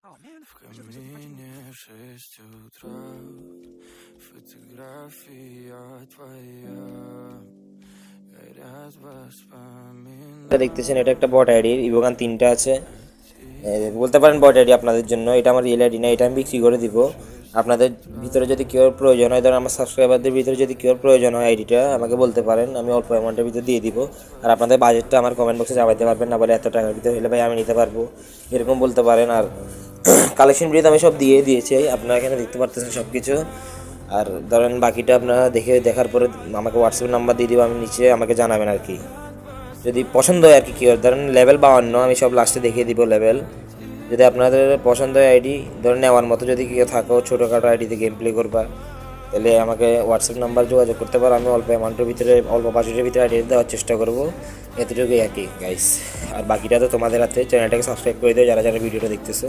В камине в 6 утра фотография твоя, горят এটা দেখতেছেন, এটা একটা বট আইডি, ইভোগান 3টা আছে। বলতে পারেন বট আইডি আপনাদের জন্য, এটা আমার রিয়েল আইডি না, এটা আমি বিক্রি করে দিব। আপনাদের ভিতরে যদি কেউ প্রয়োজন হয়, ধরেন আমার সাবস্ক্রাইবারদের ভিতরে যদি কেউ প্রয়োজন হয় আইডিটা আমাকে বলতে পারেন, আমি অল্প অ্যামাউন্টের ভিতরে দিয়ে দিব। আর আপনাদের বাজেটটা আমার কমেন্ট বক্সে জানাতে পারবেন, না বলে এত টাকার ভিতরে হলে ভাই আমি নিতে পারবো, এরকম বলতে পারেন। আর কালেকশন ভিডিওতে আমি সব দিয়ে দিয়েছি, আপনারা এখানে দেখতে পারতেছেন সব কিছু। আর ধরেন বাকিটা আপনারা দেখার পরে আমাকে হোয়াটসঅ্যাপ নাম্বার দিয়ে দিব, আমি নিচে আমাকে জানাবেন আর কি, যদি পছন্দ হয় আর কি। কেউ ধরেন লেভেল 52 আমি সব লাস্টে দেখিয়ে দিব লেভেল। যদি আপনাদের পছন্দ হয় আইডি ধরে নেওয়ার মতো, যদি কেউ থাকো ছোটোখাটো আইডিতে গেম প্লে করবা, তাহলে আমাকে হোয়াটসঅ্যাপ নাম্বার যোগাযোগ করতে পারো। আমি অল্প অ্যামাউন্টের ভিতরে, অল্প বাজেটের ভিতরে আইডি দেওয়ার চেষ্টা করবো, এতটুকুই আর কি গাইস। আর বাকিটা তো তোমাদের হাতে। চ্যানেলটাকে সাবস্ক্রাইব করে দিও যারা যারা ভিডিওটা দেখতেছো।